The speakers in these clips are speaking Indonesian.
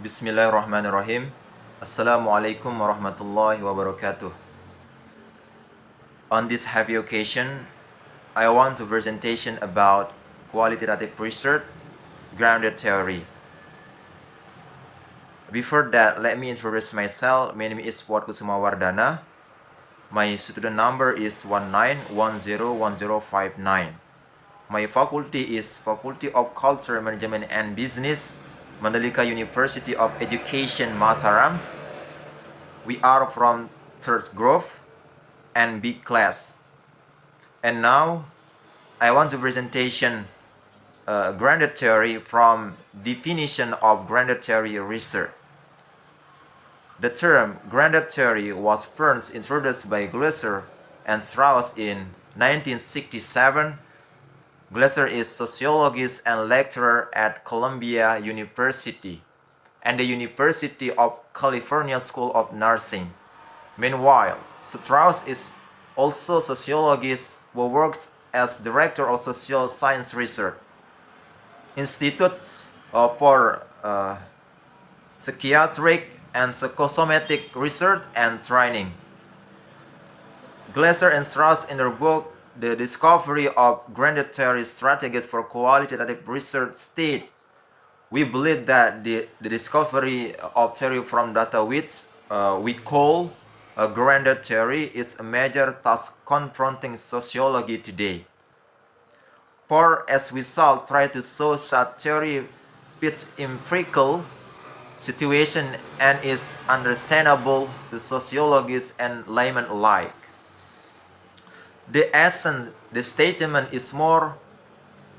Bismillahirrahmanirrahim. Assalamualaikum warahmatullahi wabarakatuh. On this happy occasion, I want to presentation about qualitative research, grounded theory. Before that, let me introduce myself. My name is Fuad Kusuma Wardana. My student number is 19101059. My faculty is Faculty of Culture, Management and Business, Mandalika University of Education, Mataram. We are from third group and B class. And now, I want to presentation grounded theory from definition of grounded theory research. The term grounded theory was first introduced by Glasser and Strauss in 1967. Glasser is sociologist and lecturer at Columbia University and the University of California School of Nursing. Meanwhile, Strauss is also sociologist who works as director of social science research, Institute for Psychiatric and Psychosomatic Research and Training. Glasser and Strauss in their book The Discovery of Grounded Theory Strategies for Qualitative Research state, we believe that the discovery of theory from data which we call a grounded theory is a major task confronting sociology today. For as we shall try to show such theory fits empirical situation and is understandable to sociologists and laymen alike. The essence, the statement is more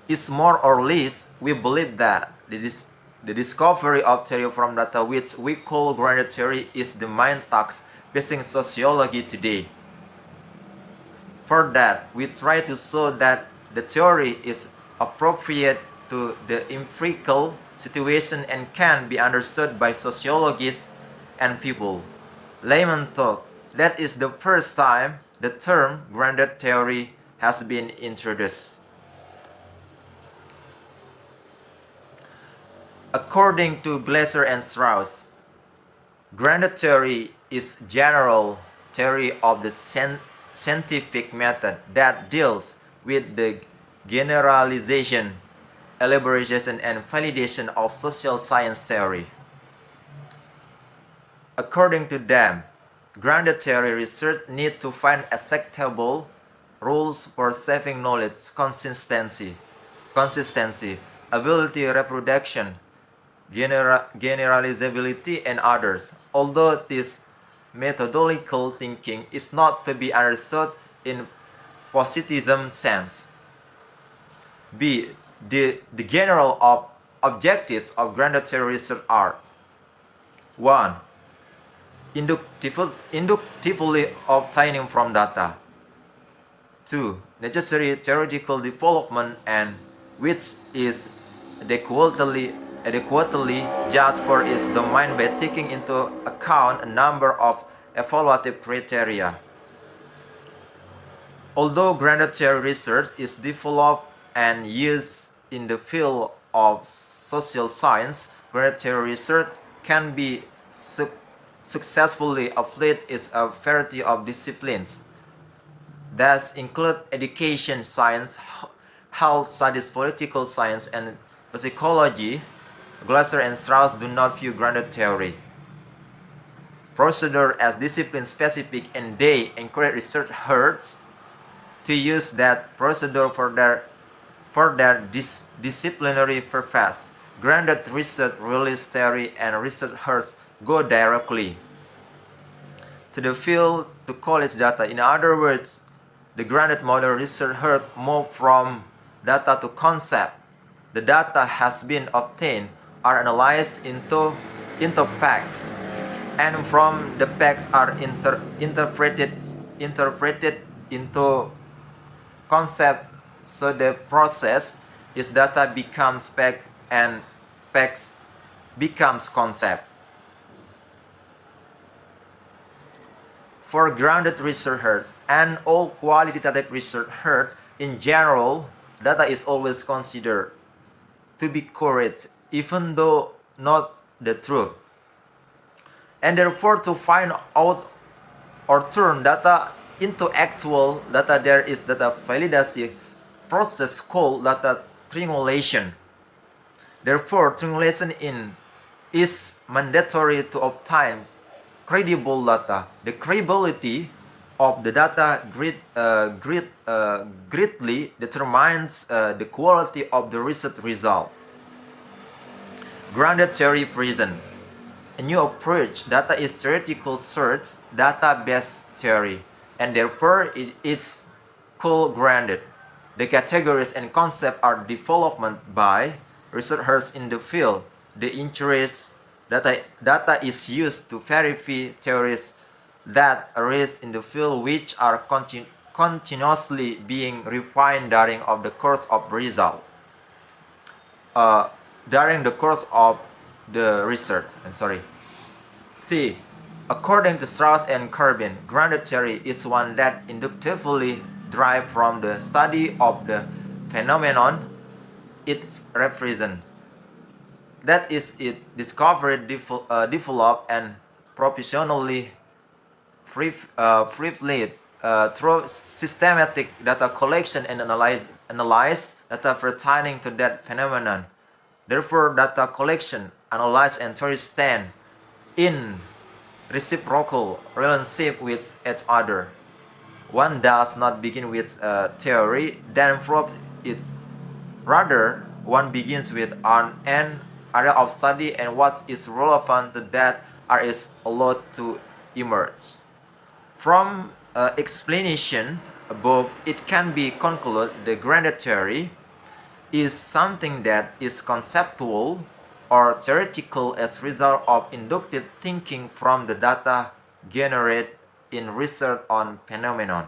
or less, we believe that the discovery of theory from data which we call grounded theory is the main task facing sociology today. For that, we try to show that the theory is appropriate to the empirical situation and can be understood by sociologists and people. Layman thought that is the first time the term grounded theory has been introduced. According to Glasser and Strauss, grounded theory is general theory of the scientific method that deals with the generalization, elaboration, and validation of social science theory. According to them, grounded theory research needs to find acceptable rules for saving knowledge, consistency, ability reproduction, generalizability, and others. Although this methodological thinking is not to be understood in positivism sense. B. The general objectives of grounded theory research are: 1. Inductively obtaining from data. 2. Necessary theoretical development and which is adequately judged for its domain by taking into account a number of evaluative criteria. Although grounded theory research is developed and used in the field of social science, grounded theory research can be successfully applied in a variety of disciplines that include education science, health studies, political science, and psychology. Glasser and Strauss do not view grounded theory procedure as discipline specific, and they encourage researchers to use that procedure for their disciplinary purpose. Grounded research release theory and researchers go directly to the field to collect data. In other words, the grounded model researchers move from data to concept. The data has been obtained are analyzed into facts, and from the facts are interpreted into concept. So the process is data becomes fact and facts becomes concept. For grounded researchers and all qualitative researchers in general, data is always considered to be correct, even though not the truth. And therefore, to find out or turn data into actual data, there is data validation process called data triangulation. Therefore, triangulation is mandatory to obtain credible data. The credibility of the data greatly determines the quality of the research result. Grounded theory present. A new approach, data is theoretical search, data-based theory, and therefore it's called grounded. The categories and concepts are developed by researchers in the field. The interest data is used to verify theories that arise in the field, which are continuously being refined during the course of result. During the course of the research. C. According to Strauss and Corbin, grounded theory is one that inductively derived from the study of the phenomenon it represents. That is, it discovered, developed, and proportionally privileged through systematic data collection and analyze data pertaining to that phenomenon. Therefore, data collection, analysis, and theory stand in reciprocal relationship with each other. One does not begin with a theory, then prove it. Rather, one begins with an area of study, and what is relevant to that area is allowed to emerge. From explanation above, it can be concluded the grounded theory is something that is conceptual or theoretical as a result of inductive thinking from the data generated in research on phenomenon,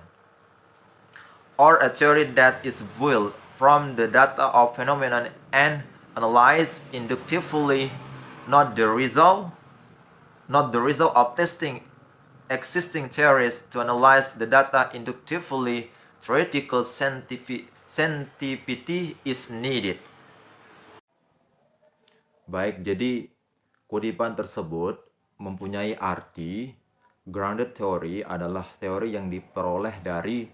or a theory that is built from the data of phenomenon and analyzed inductively, not the result of testing existing theories to analyze the data inductively. Theoretical scientificity is needed. Baik, jadi kutipan tersebut mempunyai arti grounded theory adalah teori yang diperoleh dari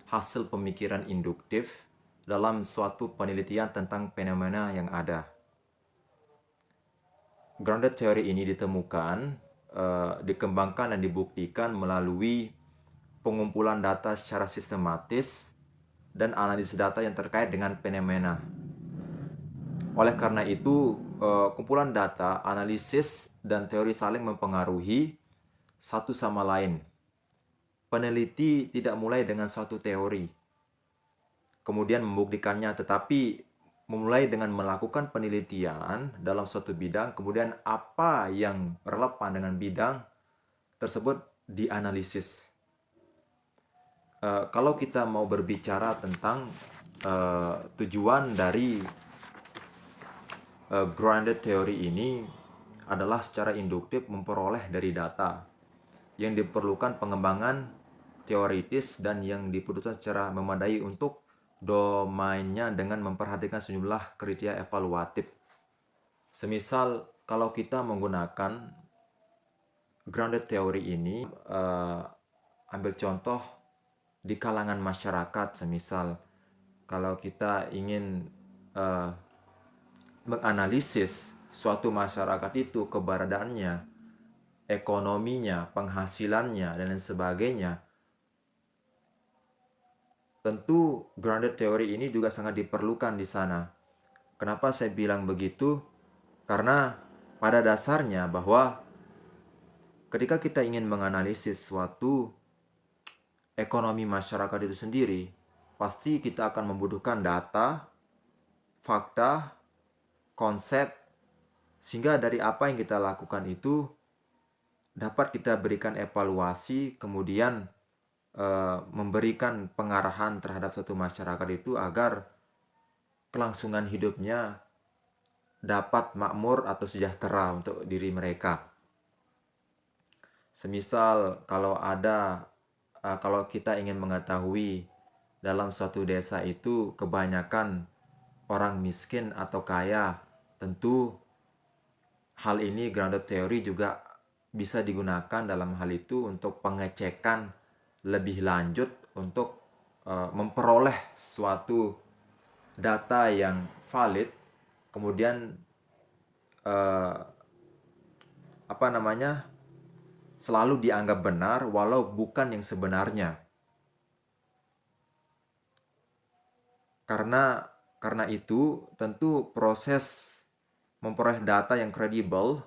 hasil pemikiran induktif dalam suatu penelitian tentang fenomena yang ada. Grounded theory ini ditemukan, dikembangkan dan dibuktikan melalui pengumpulan data secara sistematis dan analisis data yang terkait dengan fenomena. Oleh karena itu, kumpulan data, analisis, dan teori saling mempengaruhi satu sama lain. Peneliti tidak mulai dengan suatu teori, kemudian membuktikannya, tetapi memulai dengan melakukan penelitian dalam suatu bidang, kemudian apa yang relevan dengan bidang tersebut dianalisis. Kalau kita mau berbicara tentang tujuan dari grounded theory ini adalah secara induktif memperoleh dari data yang diperlukan pengembangan teoritis dan yang diputuskan secara memadai untuk domainnya dengan memperhatikan sejumlah kriteria evaluatif. Semisal kalau kita menggunakan grounded theory ini, ambil contoh di kalangan masyarakat, semisal kalau kita ingin menganalisis suatu masyarakat itu, keberadaannya, ekonominya, penghasilannya, dan lain sebagainya, tentu grounded theory ini juga sangat diperlukan di sana. Kenapa saya bilang begitu? Karena pada dasarnya bahwa ketika kita ingin menganalisis suatu ekonomi masyarakat itu sendiri, pasti kita akan membutuhkan data, fakta, konsep, sehingga dari apa yang kita lakukan itu dapat kita berikan evaluasi, kemudian memberikan pengarahan terhadap suatu masyarakat itu agar kelangsungan hidupnya dapat makmur atau sejahtera untuk diri mereka. Semisal kalau kita ingin mengetahui dalam suatu desa itu kebanyakan orang miskin atau kaya, tentu hal ini grounded theory juga bisa digunakan dalam hal itu untuk pengecekan lebih lanjut untuk memperoleh suatu data yang valid, kemudian eh, apa namanya selalu dianggap benar walau bukan yang sebenarnya. Karena itu tentu proses memperoleh data yang kredibel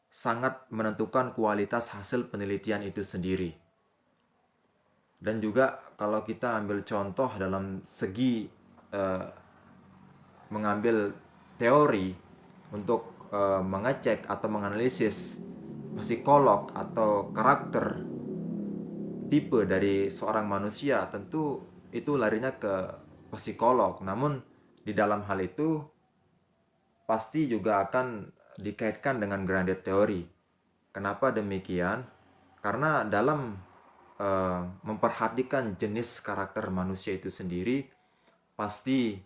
sangat menentukan kualitas hasil penelitian itu sendiri. Dan juga kalau kita ambil contoh dalam segi mengambil teori untuk mengecek atau menganalisis psikolog atau karakter tipe dari seorang manusia, tentu itu larinya ke psikolog. Namun di dalam hal itu pasti juga akan dikaitkan dengan grounded theory. Kenapa demikian? Karena dalam memperhatikan jenis karakter manusia itu sendiri, pasti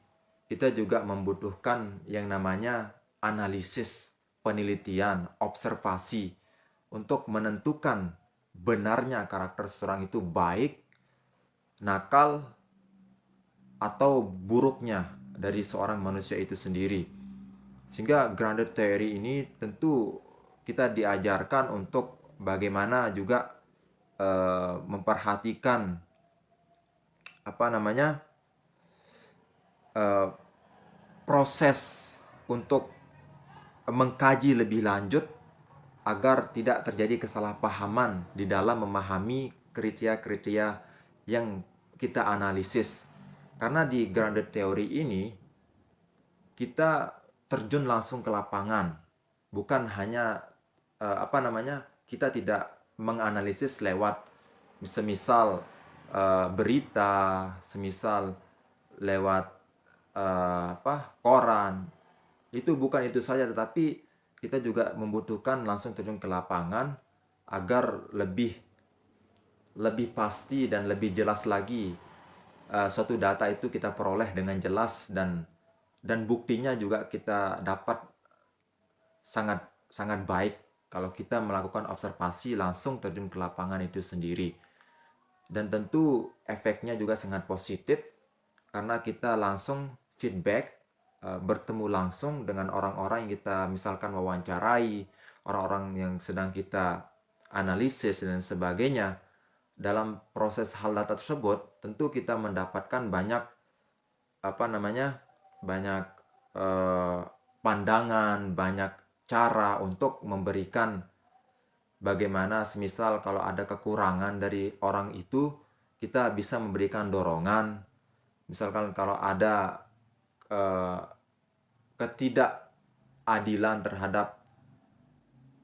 kita juga membutuhkan yang namanya analisis, penelitian, observasi untuk menentukan benarnya karakter seseorang itu baik, nakal, atau buruknya dari seorang manusia itu sendiri. Sehingga grounded theory ini tentu kita diajarkan untuk bagaimana juga memperhatikan apa namanya proses untuk mengkaji lebih lanjut agar tidak terjadi kesalahpahaman di dalam memahami kriteria-kriteria yang kita analisis. Karena di grounded theory ini kita terjun langsung ke lapangan, bukan hanya kita tidak menganalisis lewat semisal berita, semisal lewat koran. Itu bukan itu saja, tetapi kita juga membutuhkan langsung terjun ke lapangan agar lebih pasti dan lebih jelas lagi suatu data itu kita peroleh dengan jelas, dan buktinya juga kita dapat sangat sangat baik kalau kita melakukan observasi langsung terjun ke lapangan itu sendiri. Dan tentu efeknya juga sangat positif karena kita langsung feedback, bertemu langsung dengan orang-orang yang kita misalkan wawancarai, orang-orang yang sedang kita analisis dan sebagainya. Dalam proses hal data tersebut tentu kita mendapatkan banyak banyak pandangan, banyak cara untuk memberikan bagaimana semisal kalau ada kekurangan dari orang itu, kita bisa memberikan dorongan. Misalkan kalau ada ketidakadilan terhadap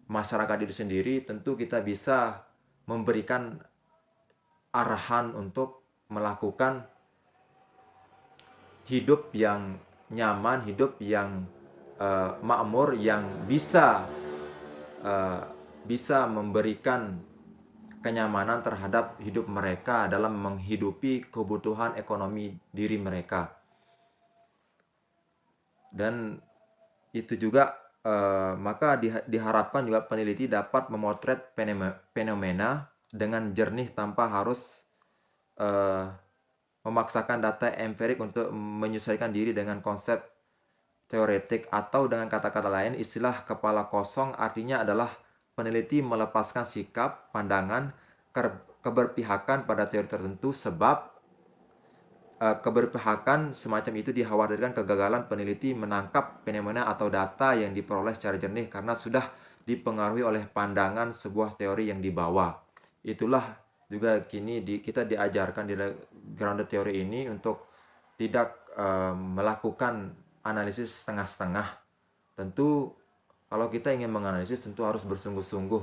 masyarakat itu sendiri, tentu kita bisa memberikan arahan untuk melakukan hidup yang nyaman, hidup yang makmur, yang bisa memberikan kenyamanan terhadap hidup mereka dalam menghidupi kebutuhan ekonomi diri mereka. Dan itu juga maka diharapkan juga peneliti dapat memotret fenomena dengan jernih tanpa harus memaksakan data empirik untuk menyesuaikan diri dengan konsep teoretik, atau dengan kata-kata lain istilah kepala kosong artinya adalah peneliti melepaskan sikap, pandangan, keberpihakan pada teori tertentu, sebab keberpihakan semacam itu dikhawatirkan kegagalan peneliti menangkap fenomena atau data yang diperoleh secara jernih karena sudah dipengaruhi oleh pandangan sebuah teori yang dibawa. Itulah juga kini kita diajarkan di grounded theory ini untuk tidak melakukan analisis setengah-setengah. Tentu kalau kita ingin menganalisis tentu harus bersungguh-sungguh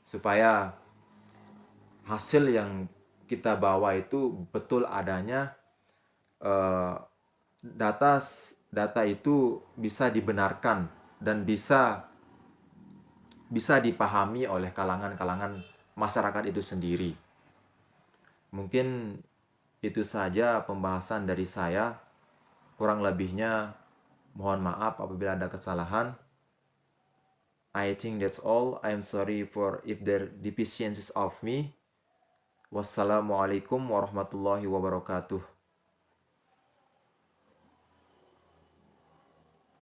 supaya hasil yang kita bawa itu betul adanya, data itu bisa dibenarkan dan bisa dipahami oleh kalangan-kalangan masyarakat itu sendiri. Mungkin itu saja pembahasan dari saya. Kurang lebihnya mohon maaf apabila ada kesalahan. I think that's all. I'm sorry for if there deficiencies of me. Wassalamualaikum warahmatullahi wabarakatuh.